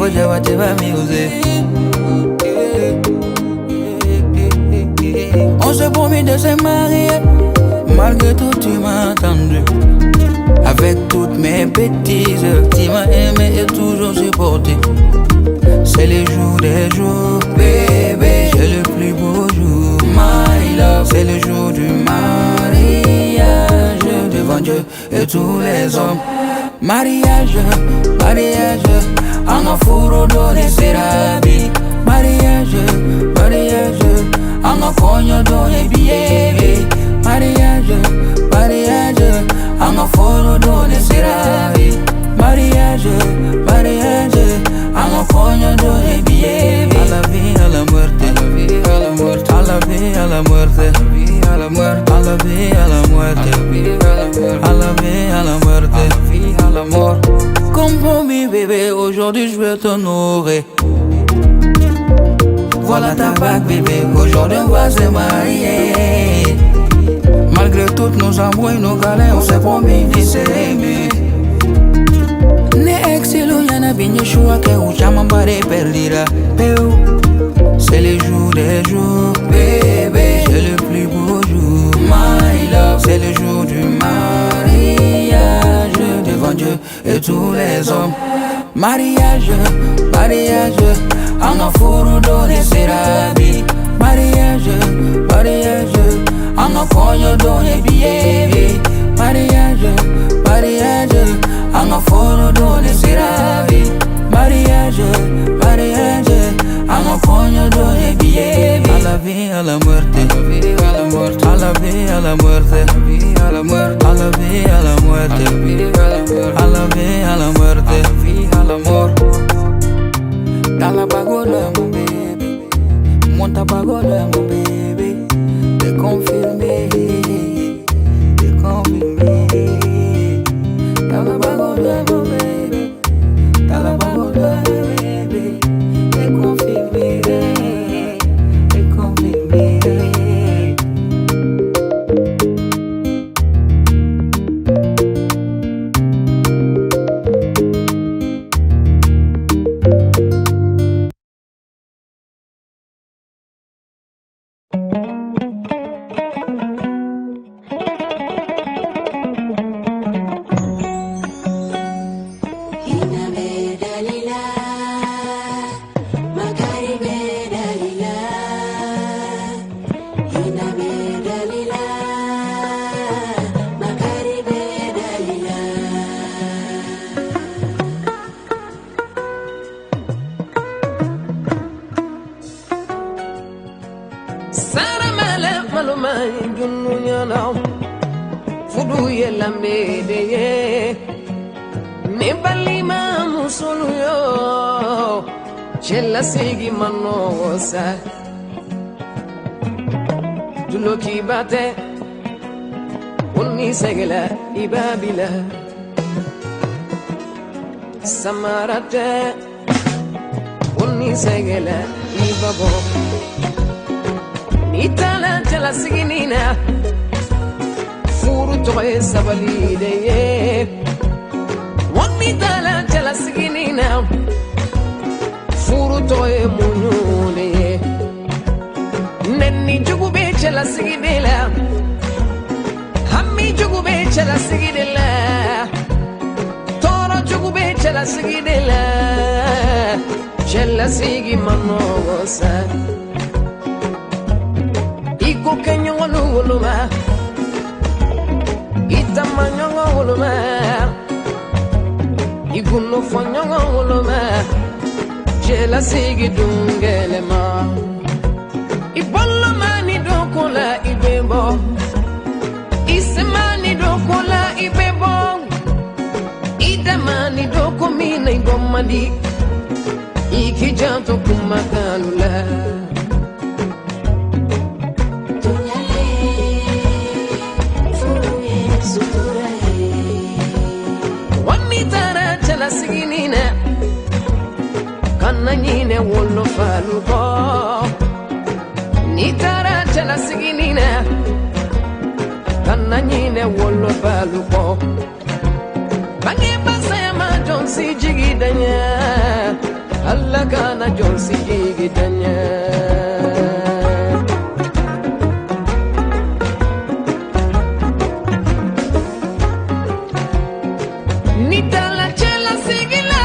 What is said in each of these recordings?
faut que je te va music. On s'est promis de se marier, malgré tout tu m'as attendu. Avec toutes mes bêtises, tu m'as aimé et toujours supporté. C'est les jours des jours, bébé, c'est le plus beau jour, my love. C'est le jour du mariage, devant Dieu et tous les hommes. Mariage, mariage, en afuro donné serabi. Mariage, mariage, en afogno donné billet. Mariage, mariage, en afuro donné serabi. Mariage, mariage, en afogno donné billet. A la vie, à la muerte, a la vie, à la muerte, a la vie, à la muerte, a la muerte, a la vie, à la muerte, a la vie, à la muerte, a la vie, à la mort. Comme promis bébé, aujourd'hui je vais t'honorer. Voilà ta bague bébé, aujourd'hui on va se marier. Malgré toutes nos amours et nos galères, on s'est promis de s'aimer. Ne exilo yana binye choix que ou jamais barré perdira. C'est les jours des jours, bébé, c'est le plus beau jour, my love. C'est le jour du mariage, devant Dieu et tous les hommes. Mariage, mariage, en afuro donné serabi. Mariage, mariage, en afogno donné billet. Mariage, mariage, en aforo donné serabi. Mariage, mariage, en afogno donné billet. A la vie, à la muerte, a la vie, à la muerte, a la vie, à la muerte, a la muerte, a la vie, à la muerte, a la vie, à la muerte, a la vie, à la mort. Dans la pagoda, mon bébé, monte ta pagoda, mon bébé, t'es confirmé, t'es confirmé. Dans la pagoda, mon bébé, dans la pagoda, bébé, t'es confirmé, t'es confirmé. Sigi manosa Duloki bate Unni segela ibabila Samarate Unni segela ibabo Nitala jala siginina Furu toye sabalide Unni tala jala siginina Furu toye munyune Nenni jugu beche la sigidela Hammi jugu beche la sigidela Toro jugu beche la sigidela Chella sigi manosa Iko kenyongo luluma Itama nyongo luluma Iguno fanyongo luluma Chela sigi dungelema Ibolo mani dokola ibebo Isemani dokola ibebo Idamani doko mina ibomadi Ikijanto kumakalula Wamitara chala siginina Kana nyine wolo faluko Nitara chala siginina Kana nyine wolo faluko Bange basa ya majonsi jigidanya Allah kana jon sigi gitanya nitala chela sigila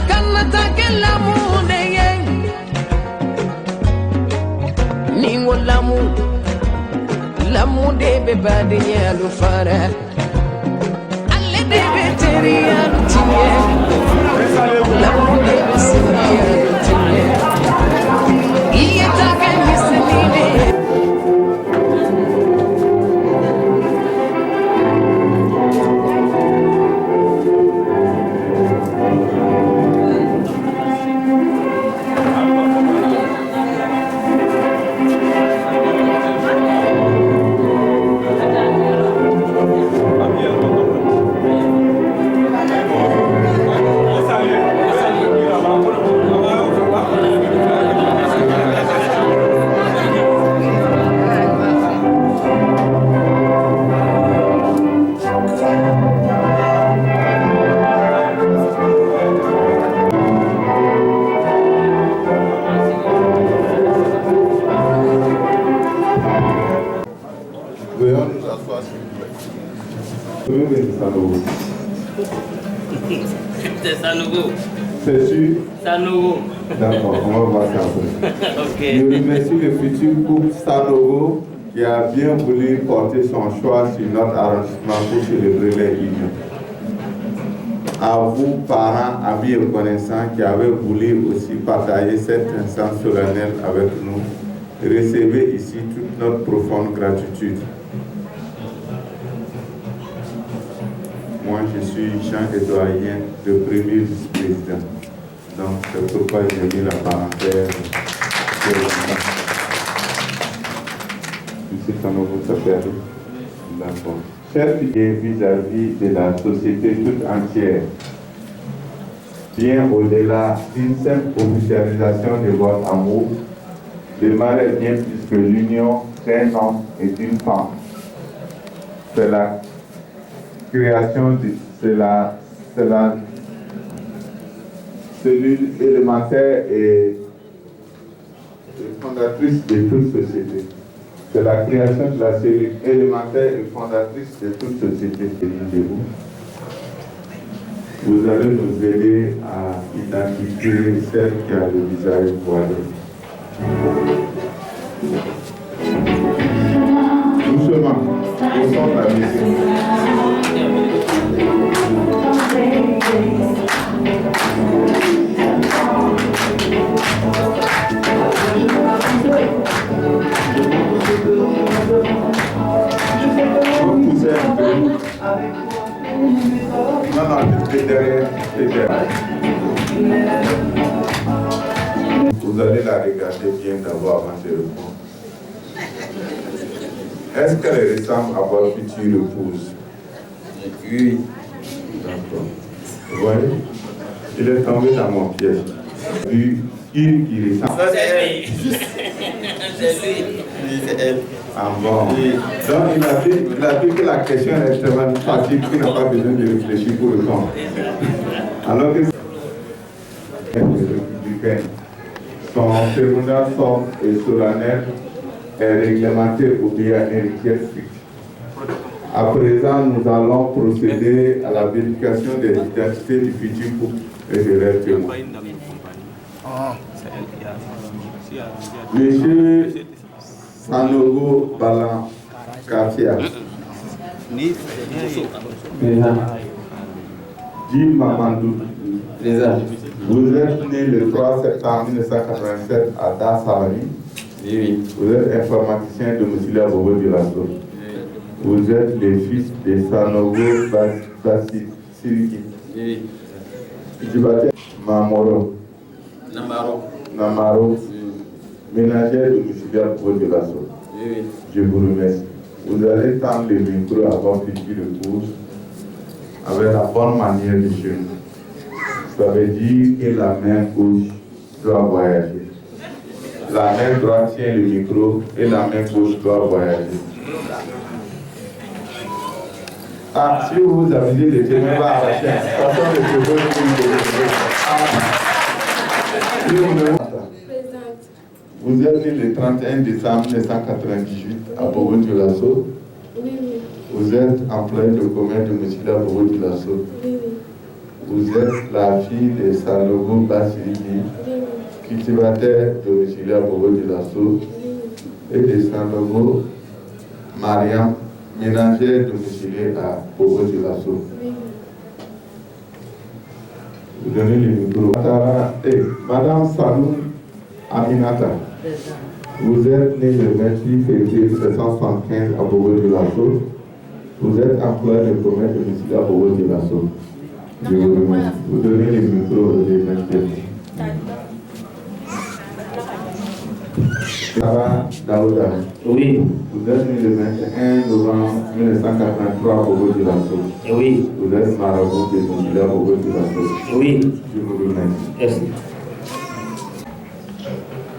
kana takela muneye ningo lamu debe badinya lufara alle debe teriya lutiye lamu debe siniya lutiye iye take misenine C'est Sanogo. C'est sûr? Sanogo. D'accord, on va voir ça après. Ok. Je remercie le futur couple Sanogo qui a bien voulu porter son choix sur notre arrondissement pour célébrer les unions. À vous, parents, amis et connaissants qui avez voulu aussi partager cet instant solennel avec nous, recevez ici toute notre profonde gratitude. Moi, je suis Jean-Édouard Yen, le premier vice-président. Donc, c'est pourquoi j'ai mis la parenthèse. Monsieur Sanogo, ça fait. D'accord. Chef vis-à-vis de la société toute entière, bien au-delà d'une simple officialisation de votre amour, démarrer bien plus que l'union d'un homme et d'une femme. C'est la création de la cellule élémentaire et fondatrice de toute société. C'est la création de la cellule élémentaire et fondatrice de toute société. Vous allez nous aider à identifier celle qui a le visage voilé. Doucement, au son de la musique. Vous allez la regarder bien d'abord avant de répondre. Est-ce qu'elle ressemble à votre future épouse? Oui. D'accord. Vous voyez? Il est tombé dans mon piège. Vu une qui ressemble. Ça, c'est elle. C'est lui. Oui, c'est elle. Ah bon. Oui. Donc il a dit que la question est extrêmement facile, qu'il n'a pas besoin de réfléchir pour répondre. Alors que son cérémonial somme et solennel est réglementé ou bien héritier strict. À présent, nous allons procéder à la vérification des identités du futur couple et de leurs témoins. Monsieur Sanogo Balan Kafia. Jim Mamandou. Vous êtes né le 3 septembre 1987 à Dar Salami. Oui. Vous êtes informaticien domiciliaire au Bobo de la Source. Vous êtes le fils de Sanogo Basiriki. Oui. Du baptême Mamoro. Namaro. Ménagère domiciliaire au Bobo de la Source. Oui. Je vous remercie. Vous allez tendre le micro à votre future épouse avec la bonne manière de chez nous. Ça veut dire que la main gauche doit voyager. La main droite tient le micro et la main gauche doit voyager. Ah, si vous avisez le témoin va arracher. Attention, le témoin Vous êtes né le 31 décembre 1998 à Bobo-Dioulasso. Vous êtes employé de commerce de Moussila à Bobo-Dioulasso. Vous êtes la fille de Sanogo Basiliki, cultivateur de Moussila à Bobo-Dioulasso, et de Sanogo Mariam, ménagère de Moussila à Bobo-Dioulasso. Vous donnez le micro. Madame Sanou Aminata, vous êtes né le 28 février 1975 à Bobo-Dioulasso. Vous êtes employé de commerce de Moussila à Bobo-Dioulasso. Je vous remercie. Vous donnez le micro des invités. Sarah Daouda. Oui. Vous êtes né le 21 novembre 1983 à Bobo-Dioulasso. Oui. Vous êtes marabout de Moussila à Bobo-Dioulasso. Oui. Je vous remercie. Merci.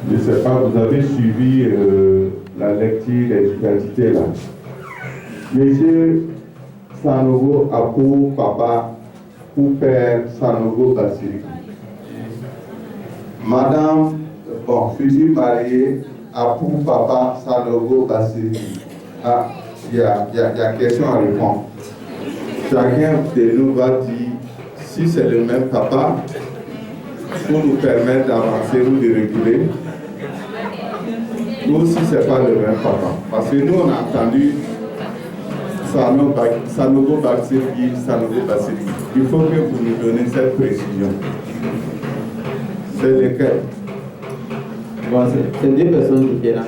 Je ne sais pas, vous avez suivi la lecture des identités là. Monsieur Sanogo a pour papa ou père Sanogo Basiliki. Madame, future mariée, a pour papa Sanogo Basiliki. Ah, il y a question à répondre. Chacun de nous va dire si c'est le même papa pour nous permettre d'avancer ou de reculer. Ou si ce n'est pas le même papa. Parce que nous, on a entendu Sanogo Basiliki, Sanogo Basiliki. Il faut que vous nous donnez cette précision. C'est lequel? Bon, c'est deux personnes qui étaient là.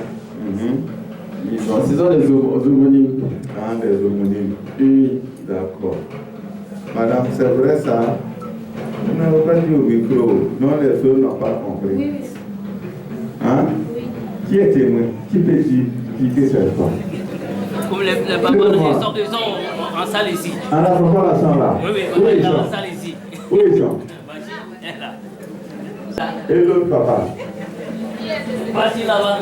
Bon, ce sont des homonymes. Ah, des homonymes. Oui. D'accord. Madame, c'est vrai ça? Vous n'avez pas dit au micro. Non, les autres n'ont pas compris. Oui. Hein? Oui. Qui est témoin? Qui peut expliquer cette histoire? Comme les papas, ils sont en salle ici. Ah, la papa, là, sont là. Oui, Où ils ils sont sont? en salle ici. Où ils sont? Et l'autre papa? Vas-y là-bas.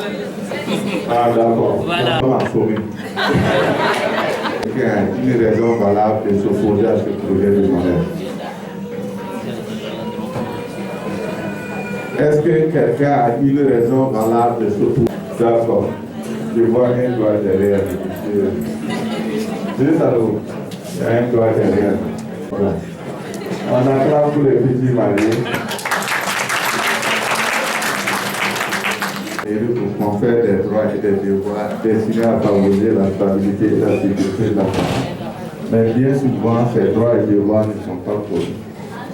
Ah, d'accord. Voilà. On va sauver. Il y a une raison valable de s'opposer à ce projet de mariage. Est-ce que quelqu'un a une raison valable de s'opposer? D'accord. Je vois un doigt derrière. Deux salauds. Il y a un doigt derrière. Voilà. On acclame pour les petits mariés. Et nous confère des droits et des devoirs destinés à favoriser la stabilité et la sécurité de la famille. Mais bien souvent, ces droits et devoirs ne sont pas connus.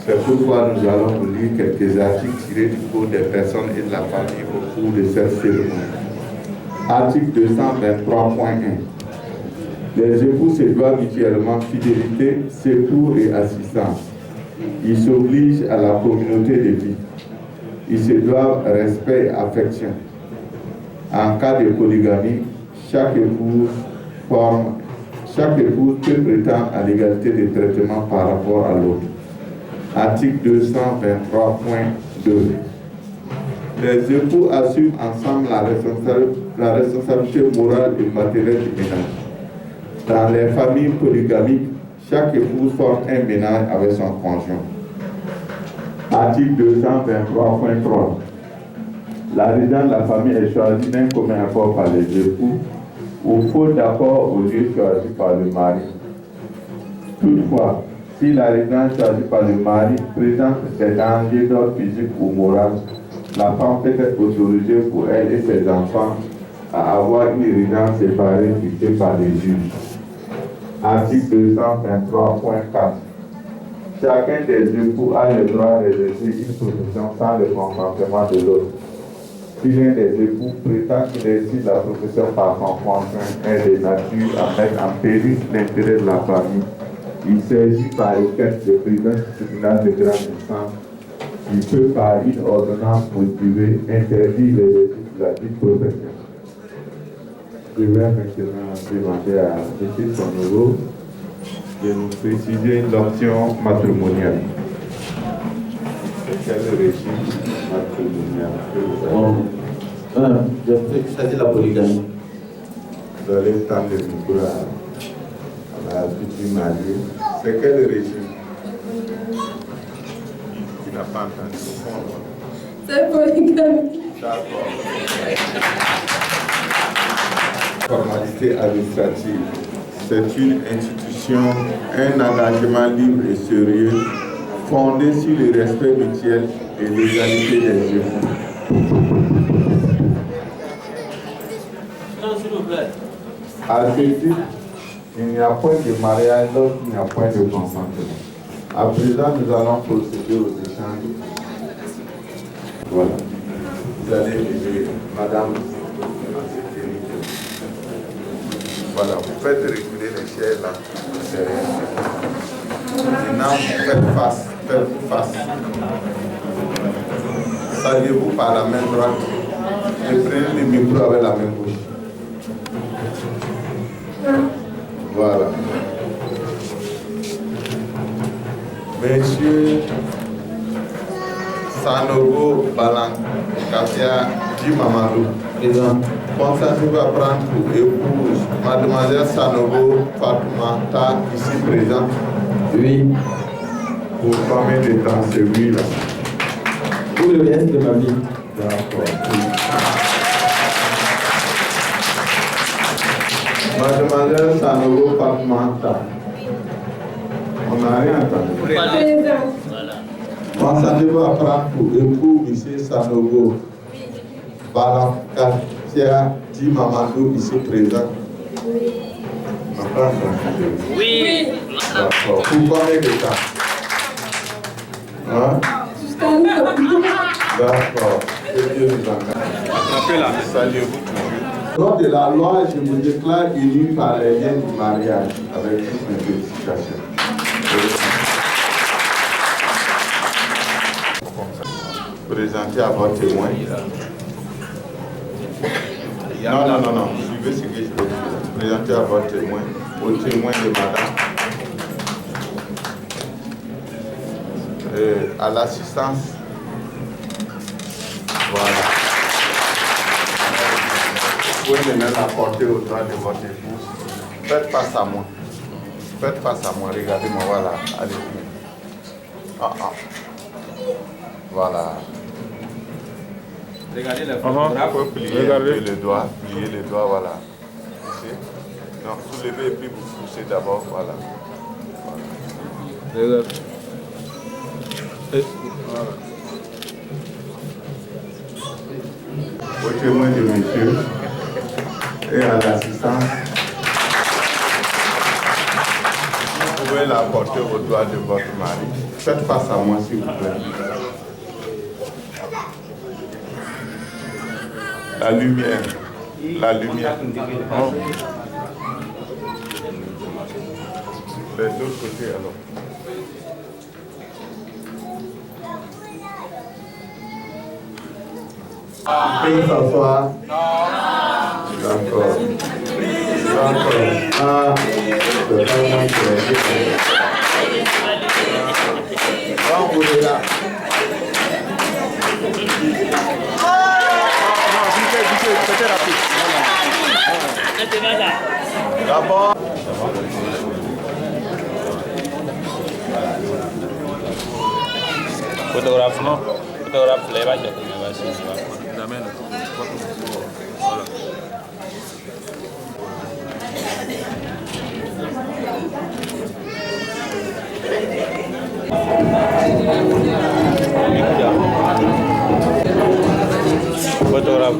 C'est pourquoi nous allons vous lire quelques articles tirés du Code des personnes et de la famille au cours de cette cérémonie. Article 223.1. Les époux se doivent mutuellement fidélité, secours et assistance. Ils s'obligent à la communauté de vie. Ils se doivent respect et affection. En cas de polygamie, chaque épouse peut prétendre à l'égalité de traitement par rapport à l'autre. Article 223.2. Les époux assument ensemble la responsabilité morale et matérielle du ménage. Dans les familles polygamiques, chaque épouse forme un ménage avec son conjoint. Article 223.3. La résidence de la famille est choisie d'un commun accord par les époux ou faute d'accord au lieu choisi par le mari. Toutefois, si la résidence choisie par le mari présente des dangers d'ordre physique ou moral, la femme peut être autorisée pour elle et ses enfants à avoir une résidence séparée fixée par les juges. Article 223.4. Chacun des époux a le droit d'exercer une profession sans le consentement de l'autre. Si l'un des époux prétend qu'il exerce la profession par son conjoint est de nature à mettre en péril l'intérêt de la famille, il s'agit par requête de président tribunal de grande instance. Il peut par une ordonnance motivée interdire l'exercice de la dite profession. Je vais maintenant demander à M. Sanogo de nous préciser l'option matrimoniale. Quel est le régime matrimonial que vous avez? Je sais qu'il s'agit de la polygamie. Vous allez tendre le micro à la future mariée. C'est quel régime? n'a pas entendu. C'est polygamie. D'accord. Formalité administrative. C'est une institution, un engagement libre et sérieux, fondé sur le respect mutuel et l'égalité des époux. À ce titre, il n'y a point de mariage lorsqu'il n'y a point de consentement. À présent, nous allons procéder aux échanges. Voilà. Vous allez lever, madame. Voilà, vous faites reculer les chaises là. Maintenant, vous faites face. Saluez-vous par la main droite et prenez le micro avec la main gauche. Voilà. Monsieur Sanogo Balang Katia Mamadou, Présent. consentez-vous à prendre pour épouse Mademoiselle Sanogo Fatoumata, ici présente? Oui. Pour combien de temps c'est lui là? Pour le reste de ma vie. D'accord. Mademoiselle Sanogo Fatoumata. On n'a rien entendu. Présent. Consentez-vous à prendre pour époux monsieur Sanogo Balakatia Di Mamadou, ici présent? Oui. On n'a pas entendu. Oui. D'accord. Pour combien de temps? Hein? Jusqu'à nous. D'accord. Que Dieu nous encadre. Saluez-vous toujours. Lors de la loi, je me déclare unis par les liens du mariage avec toutes mes félicitations. Présentez à votre témoin. Non. Suivez ce que je veux dire. Présentez à votre témoin, au témoin de madame. À l'assistance. Voilà. Vous pouvez maintenant l'apporter au droit de votre épouse. Faites face à moi. Faites face à moi. Regardez-moi. Voilà. Allez. Voilà. Regardez les photographes. Vous pouvez plier les doigts. Plier les doigts. Voilà. Ici. Donc, soulevez et puis vous poussez d'abord. Voilà. Au témoin de monsieur et à l'assistance, vous pouvez l'apporter au doigt de votre mari. Faites face à moi s'il vous plaît. La lumière. La lumière. Oh. De l'autre côté alors. Vous pouvez s'asseoir. D'accord. Ah, c'est vraiment très bon, vous êtes là. C'était rapide. D'abord. Photographe, non? Photographe, les vaches. Photographe. Photographe.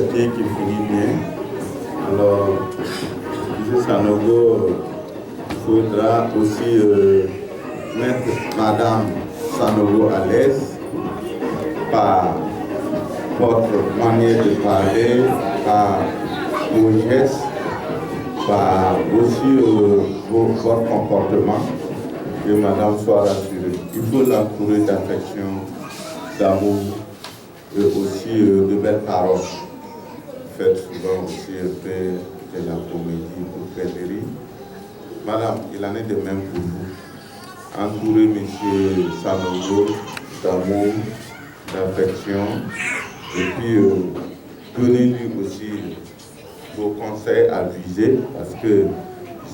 chrétien qui finit bien. Alors, M. Sanogo, il faudra aussi mettre Madame Sanogo à l'aise par votre manière de parler, par vos gestes, par aussi votre comportement, que Madame soit rassurée. Il faut l'entourer d'affection, d'amour et aussi de belles paroles. Faites souvent aussi un peu de la comédie pour faire des rires. Madame, il en est de même pour vous. Entourez M. Sanogo d'amour, d'affection, et puis donnez-lui aussi vos conseils avisés, parce que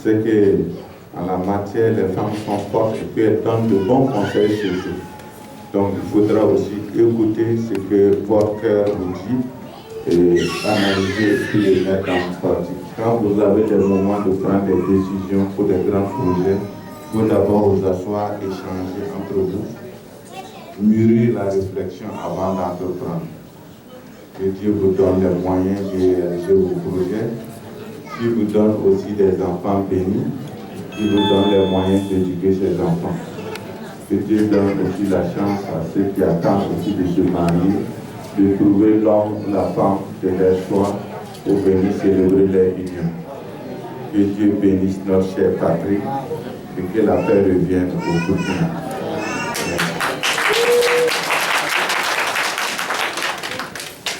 c'est que en la matière, les femmes sont fortes et puis elles donnent de bons conseils chez eux. Donc il faudra aussi écouter ce que votre cœur vous dit et analyser et puis les mettre en pratique. Quand vous avez des moments de prendre des décisions pour des grands projets, il faut d'abord vous asseoir, échanger entre vous, mûrir la réflexion avant d'entreprendre. Que Dieu vous donne les moyens de réaliser vos projets. Qu'il vous donne aussi des enfants bénis. Qu'il vous donne les moyens d'éduquer ces enfants. Que Dieu donne aussi la chance à ceux qui attendent aussi de se marier, de trouver l'homme ou la femme de leur choix pour venir célébrer leur union. Que Dieu bénisse notre chère patrie et que la paix revienne au quotidien.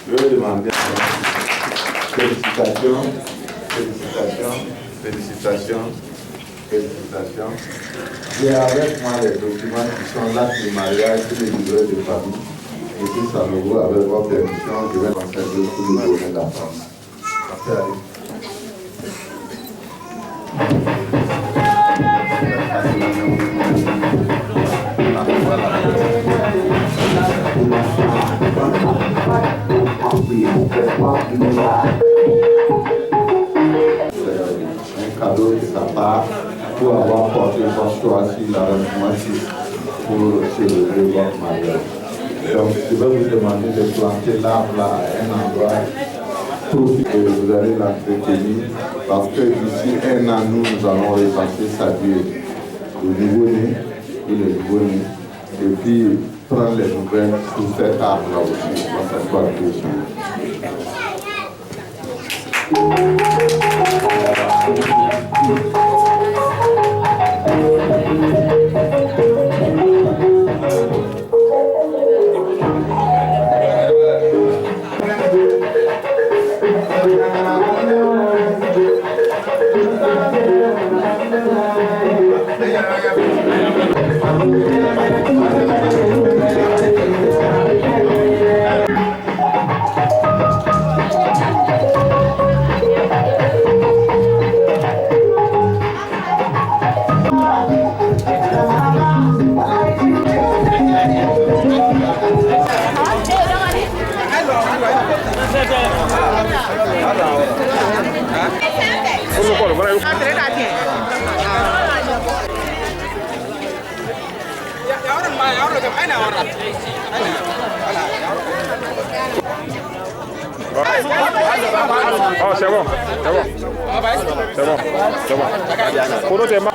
Je vais demander félicitations, félicitations, félicitations, félicitations. J'ai avec moi les documents qui sont là du mariage et les livrets de famille. Et si ça me vaut avec votre permission, je vais conserver tout le bonheur de la France. Merci à vous. Un cadeau de sa part pour avoir porté votre choix sur l'arrangement pour célébrer votre mariage. Donc, je vais vous demander de planter l'arbre là à un endroit profitez, vous allez l'entretenir parce que d'ici un an, nous allons repasser sa vie au nouveau-né et le nouveau-né et puis prendre les nouvelles sur cet arbre là aussi dans cette boîte de Oh, c'est bon, c'est bon. C'est bon, c'est bon. Pour nous, c'est bon.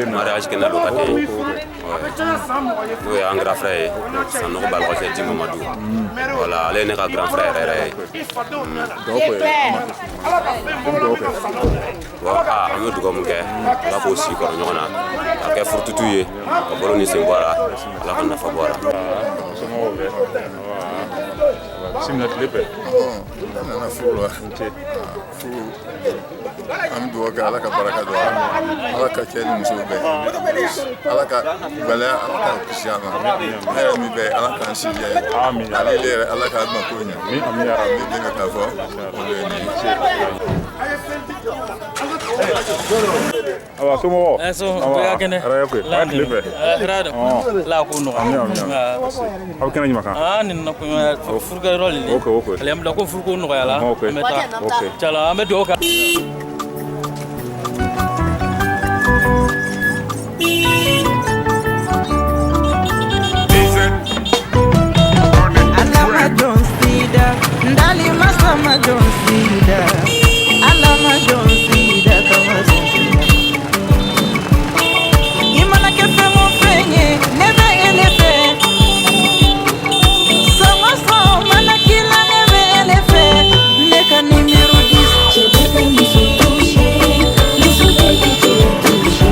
mariage que nous avons un grand frère, c'est un Mamadou. Voilà, elle est un grand frère. Simna Tlepe. Nana furu furu am do ga ala ka baraka do ala ka kɛ ni muso bɛɛ ala ka gɛlɛya ala ka kisi an ma ne yɛrɛ min bɛ ala k'an si diya amin ale yɛrɛ ala ka ma ko ɲɛ amin ya rabbi den ka fɔ o ye ni awa somo so ya kene ara ko la Tlepe rada la ko no aw kana nyima kan ni na ko furga roli okay ale am da ko furgo no yala okay chala ame do ka Alama John Cida, ndali masama John Cida. Alama John Cida kama Cida. Imana kefe mo fenye, neve elefe. Sama sama na kila neve elefe. Neka nimerudi. Chebeka nisutoshe, nisutoshe chebetoshe.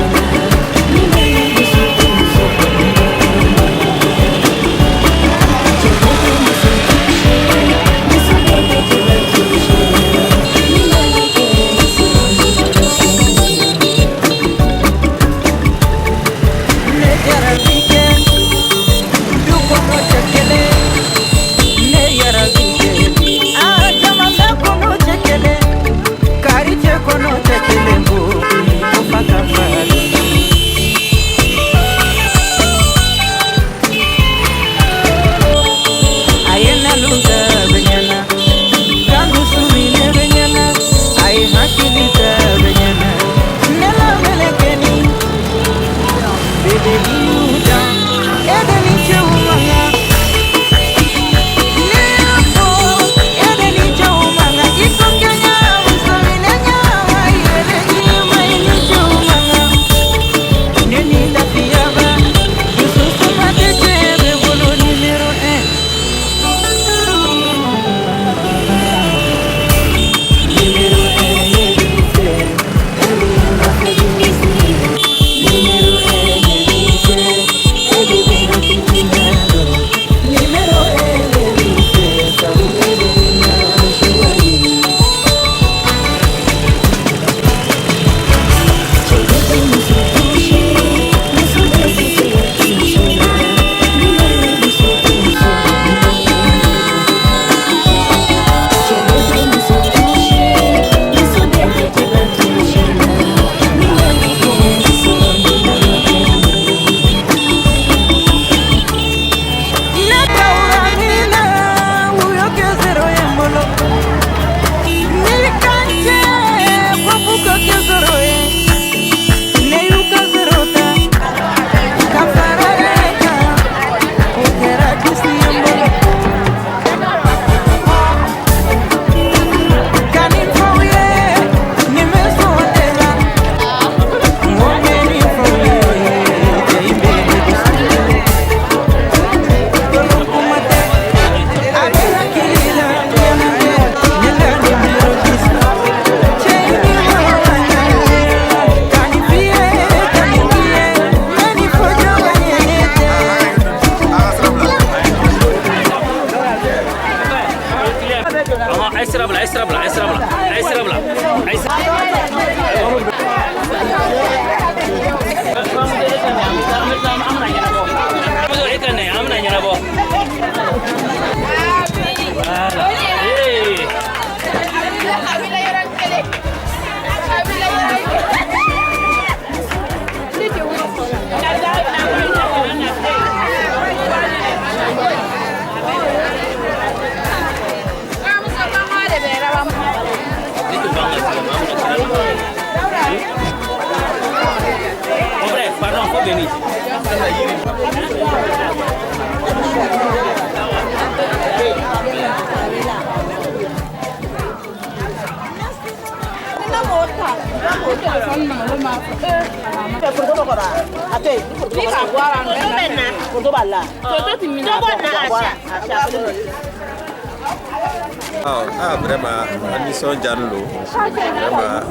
Vraiment, Anison Janlo, vraiment,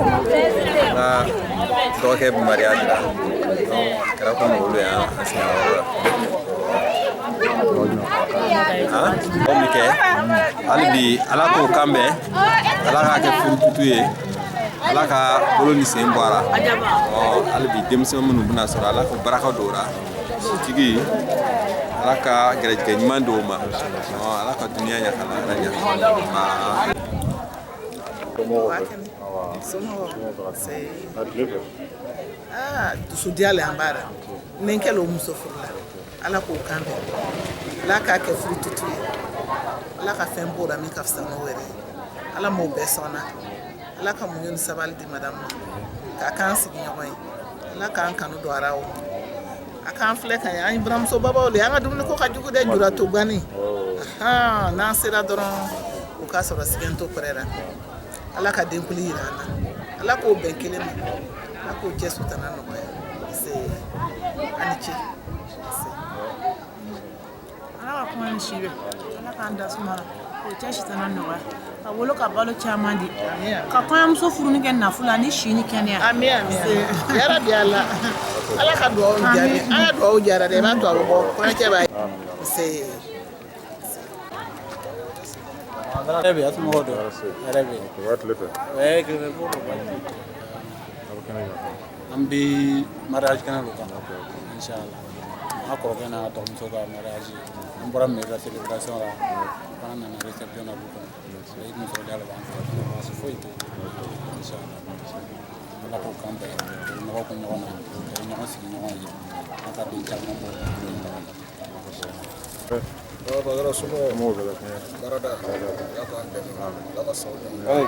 donc mariage là, donc comme on veut Alibi ala ko kambe ala ka ke furututu ye ala ka bolo ni sen bɔra alibi denmisɛn minnu bɛna sɔrɔ ala ko baraka dora tigi ala ka gɛrɛjɛgɛ ɲuman dɔw ma ala ka dunuya yakala ala ɲa dusu diyale an b'ara ni n kɛlen o muso furula ala k'o kan bɛn ala k'a kɛ furututu ye ala ka fɛn b'o la min ka fisa n'o yɛrɛ ye ala m'o bɛɛ sɔnna ala ka muɲu ni sabali di madame ma k'a k'an sigiɲɔgɔn ye ala k'an kanu don araw a k'an filɛ ka ɲɛ an ye buramuso babaw de an ka dumuni ko ka jugu dɛ jura to gani n'an sera dɔrɔn o k'a sɔrɔ sigɛn to pɛrɛra ala ka denkuli yira an na ala k'o bɛn kelen ma ala k'o cɛ sutana nɔgɔya ani ce ala ka kuma ni si bɛ ala k'an da suma k'o cɛ sutana nɔgɔya ka wolo ka balo caman di ka kɔɲɔmuso furu ni kɛ nafolo ani si ni kɛnɛya ami yarabi ala ala ka duwawu jaabi an ka duwawu jara dɛ i b'a to a bɛ bɔ kɔɲɔcɛ b'a ye Arabi, atu mo do. Arabi. What letter? Eh, ke ko ko. Ambi marriage kana lo kan. Inshallah. Ako ko na to mo ga marriage. Ambora me ra celebration ra. Pana na reception na bukan. Sai mo so dala ban. Mas foi to. Inshallah. Ala ko kan be. Mo ko no na. Mo si no yi. Aka bi ta mo. Bagara sumo mo gala barada ya kan da la ka sauda ai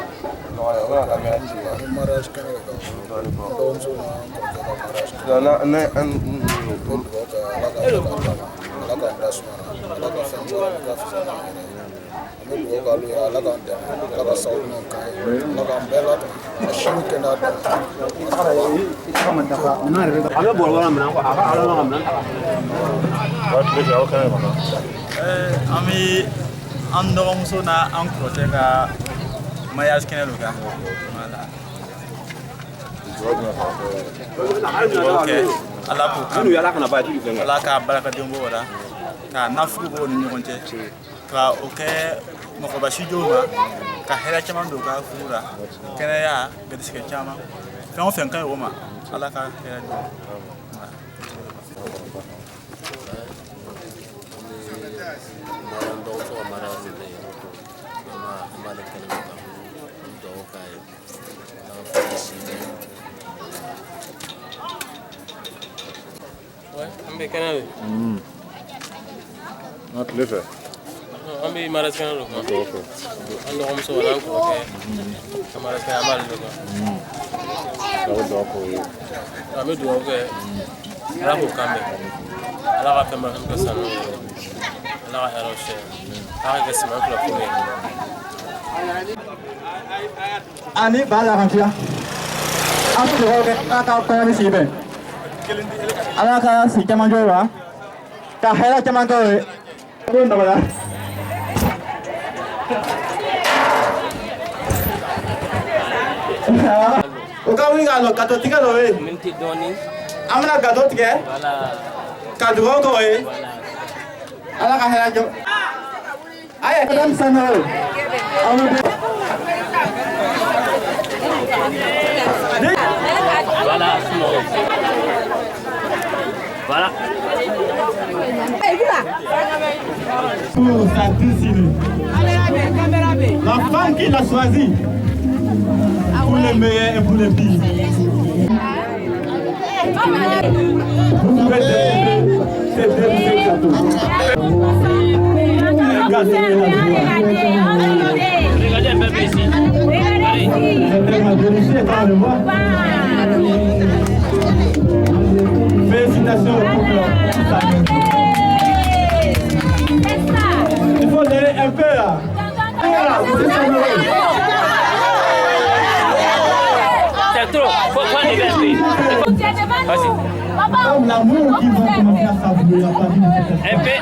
no ya ba ka ga ji marriage kan ga don so na na an ko ka la ka da suma la ka san ko ka fa na mo ko ga lu ya la ka da la ka sauda na kai la ka bela shi ke na da kama da ka na re ga ala bo wala mana ko aka ala na mana what letter o kan ma Ami an dɔgɔmuso na an kɔrɔkɛ ka mariage kɛnɛ lo kan ala k'o kan ala k'a barakaden bɔ o la k'a nafolo bɔ o ni ɲɔgɔn cɛ ka o kɛ mɔgɔbasidenw ma ka hɛrɛ caman don u ka furu la kɛnɛya garisigɛ caman fɛn o fɛn ka ɲi o ma ala ka hɛrɛ don Ambe kanal. Not letter. Ambe maras kanal lo. Okay. Ando kom so ran ko ke. Maras kanal mal lo. Dawo do ko. Ambe do ko. Ala ko kambe. Ala ka tamba ko sanu. Ala ka hero she. Ala ka sima ko ko. Ani bala kan tia. Aku do ko ka ko ni si be. Ala ka si caman jɔ wa ka hɛrɛ caman kɛ o ye ko nɔgɔya o ka wuli k'a lɔ gato tigɛ dɔ ye an bɛna gato tigɛ ka dugawu kɛ o ye ala ka hɛrɛ jɔ a ye denmisɛn dɔ ye aw bɛ Voilà. Pour sa cuisine. La femme qui l'a choisi pour les meilleurs et pour les pires. Vous pouvez décider ces deux gâteaux. Regardez un peu ici. C'est tellement délicieux, par le voir. Félicitations au couple. Il faut donner un peu là. Voilà, vous êtes amoureux. C'est trop. Faut prendre les verres. Vas-y. Comme l'amour qui va commencer à savourer à partir de cette Un peu.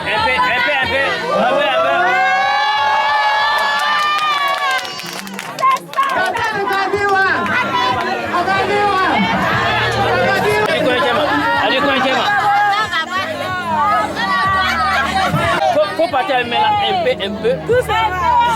Faut partir un peu. Tout ça va.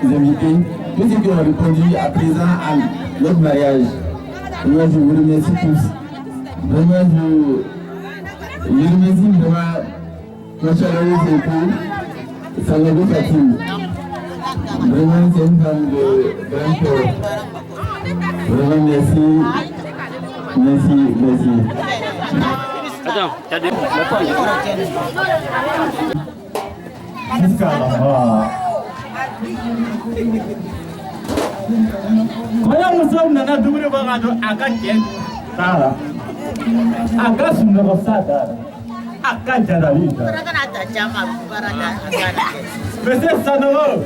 Les invités, tous ceux qui ont répondu à présent à notre mariage. Moi, je vous remercie tous. Vraiment, je remercie vraiment ma chaleureuse épouse, Sanogo Fatim. Vraiment, c'est une femme de grand cœur. Vraiment, merci. Merci. Attends, t'as des... Kalau musuh nana dulu bagaimana akan jen, salah. Akan sunnah sadar, akan jadi. Berapa ada jam berada agak. Besar sana lo.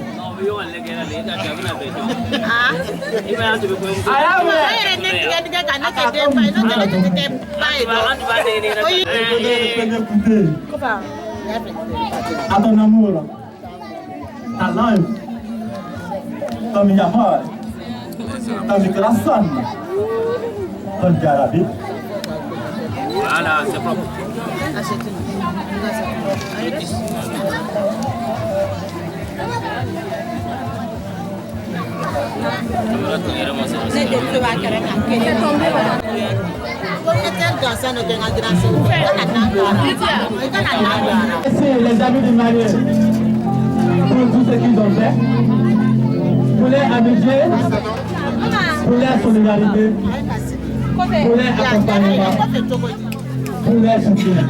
Atau namura, talang, kami jamar, kami kerasan, penjara. Voilà, c'est propre. C'est les amis du marié pour tout ce qu'ils ont fait, pour les amitié, pour la solidarité, pour les accompagnements, pour les soutiens.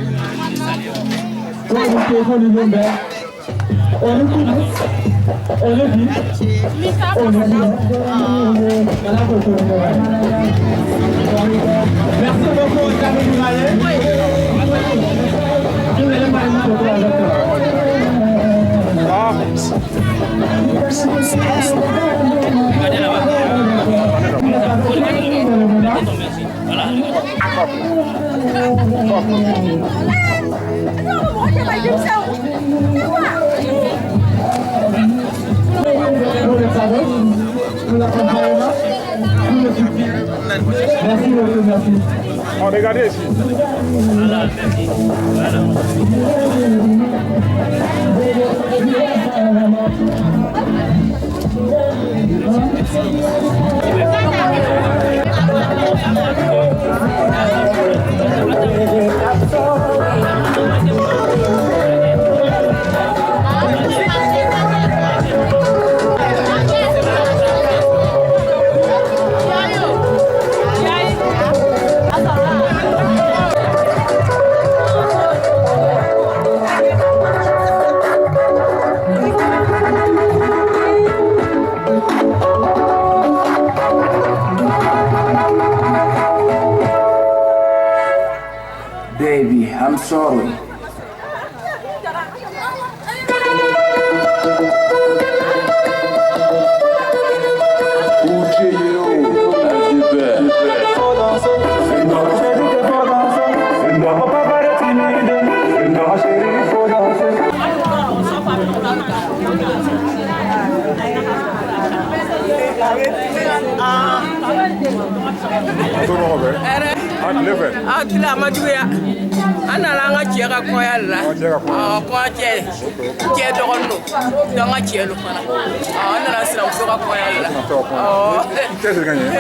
Pour le téléphone du monde, on le dit, merci beaucoup aux amis du marié. Je vais les marier avec merci beaucoup, merci. Regardez ici. Voilà, merci. Voilà. Baby, I'm sorry. Ana la nga cɛ ka kɔɲɔ la kɔɲɔ cɛ dɔgɔnin don ka cɛ lo fana an nana sinamuso ka kɔɲɔ la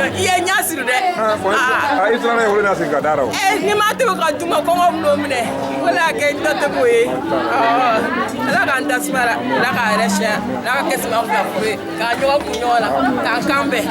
i ye ɲa siri dɛ i tilala wele na sigi ka dara o ni ma tɛmɛ ka duma kɔngɔ minnu minɛ wala kɛ n tɛ tɛmɛ o ye ala k'an tasumara ala k'a yɛrɛ siya ala ka kɛ sima fila furu ye k'a ɲɔgɔn kun ɲɔgɔn la k'an kan bɛn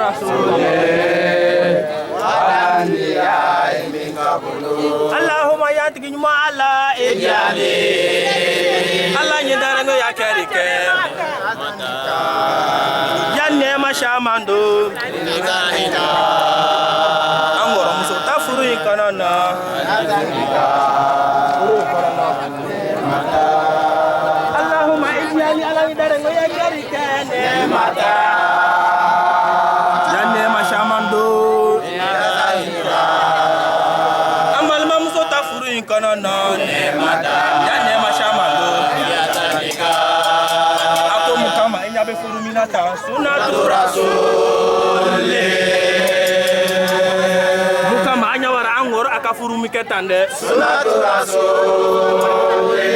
Rasul jantigi ɲuman ala ejale ala ɲɛdarengo ya kɛrikɛ ya nɛɛma caman don an kɔrɔmuso ta furu in kɔnɔ na Allahumma ijali ala ɲɛdarengo ya kɛrikɛ nɛɛmata ya nɛɛma caman don an balimamuso ta furu in kɔnɔ na nɛɛmata ya nɛɛma caman don a ko mun kama i ɲa bɛ furu min na tan sunatu rasule mun kama an ɲawara an ŋɔrɔ a ka furu min kɛ tan dɛ sunatu rasule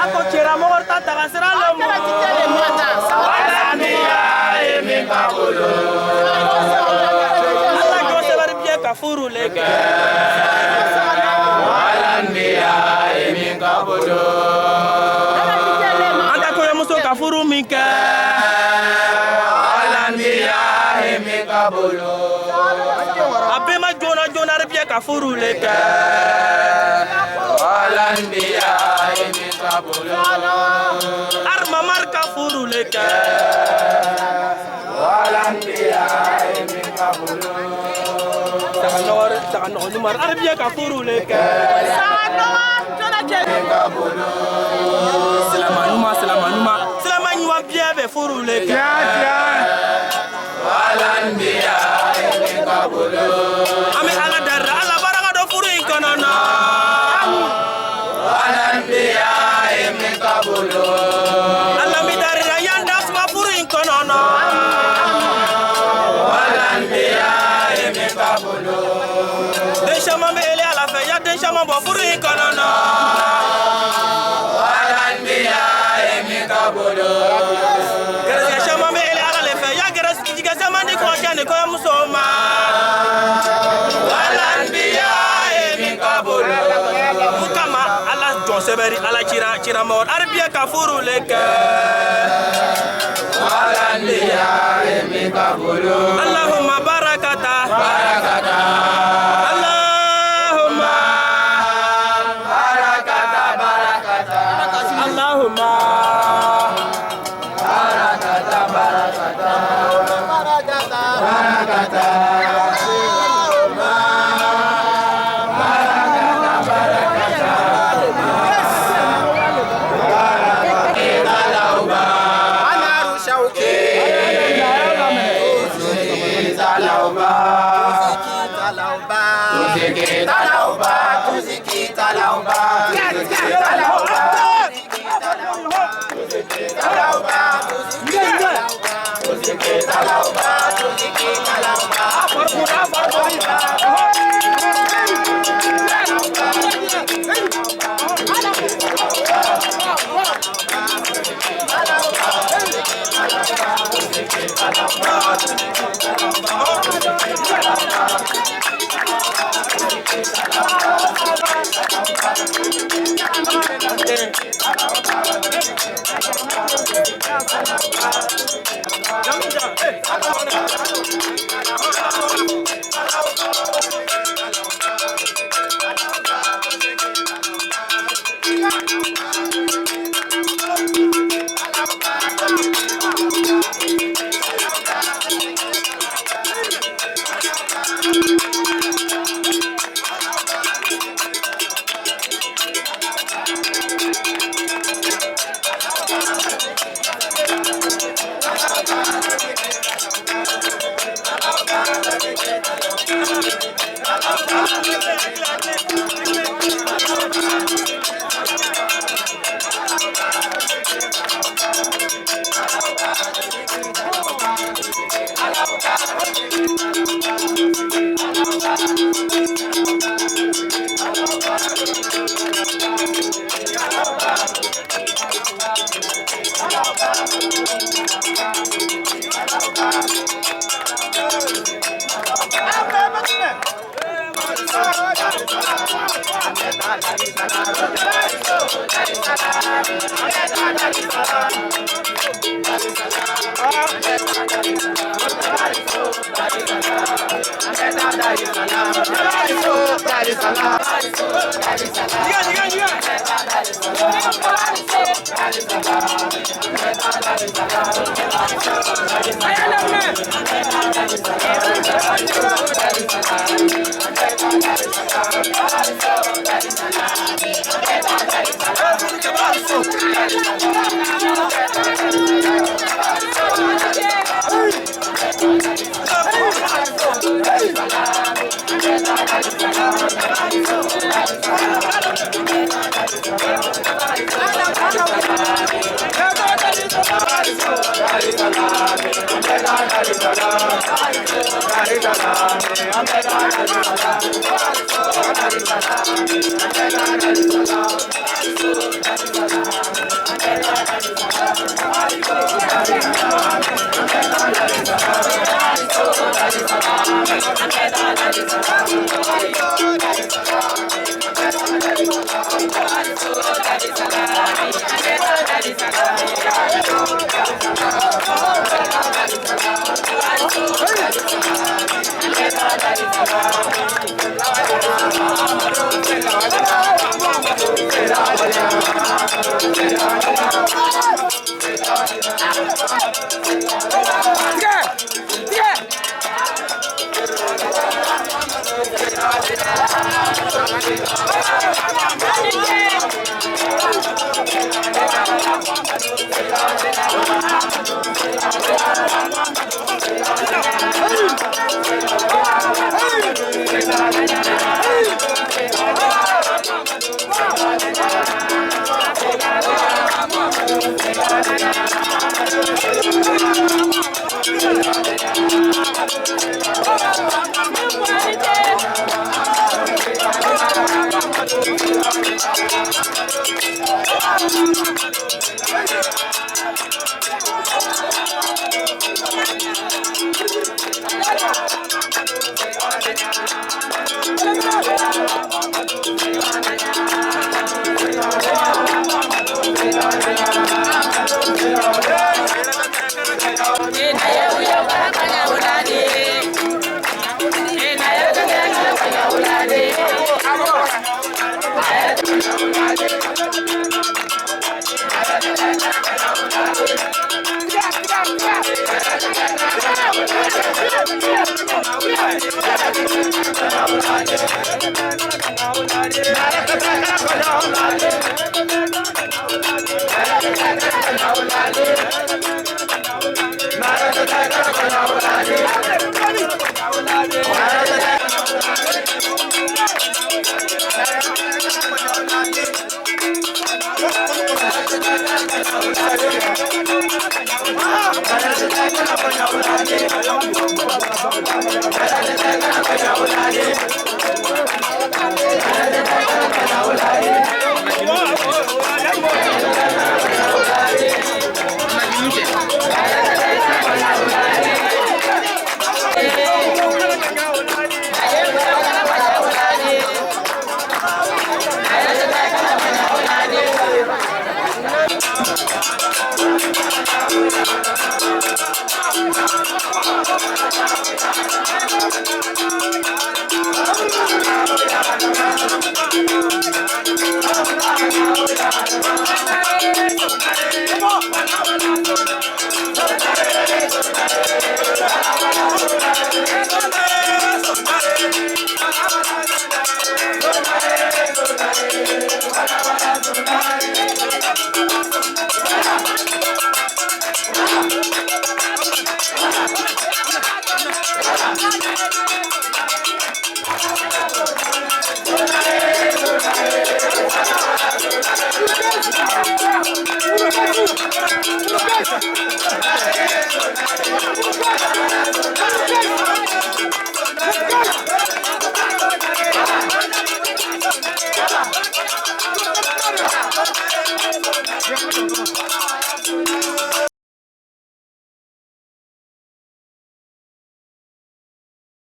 a ko cɛra mɔgɔ ta taga sira la mɔ wala miya ye min b'a bolo ala jɔ sɛbɛri biɲɛ ka furu le kɛ wala miya ye min b'a bolo an ta kɔɲɔmuso ka furu min kɛ wala miya ye min b'a bolo a bɛɛ ma joona joona biɲɛ ka furu le kɛ wala miya ye min b'a bolo armamar ka furu le kɛ wala miya ye min b'a bolo saga nɔgɔ ɲuman arabiya ka furu le kɛ silama ɲuman biɲɛ bɛ furu le kɛ wala miya ye min b'a bolo an bɛ ala darira ala baraka dɔ furu in kɔnɔ na wala miya ye min b'a bolo ala mi darira yan dasuma furu in kɔnɔ na wala miya ye min b'a bolo den caman bɛ ele ala fɛ ya den caman bɔ furu in kɔnɔ na wala miya ye min b'a bolo gɛrɛsɛgɛ caman bɛ ele ala le fɛ ya gɛrɛsɛgɛ caman di kɔrɔkɛ ni kɔɲɔmuso ma wala miya ye min b'a bolo mun kama ala jɔn sɛbɛri ala cira mɔgɔ arabiya ka furu le kɛ wala miya ye min b'a bolo Allahumma barakata Allahumma barakata Allahumma barakata Dar es Salaam. Come on.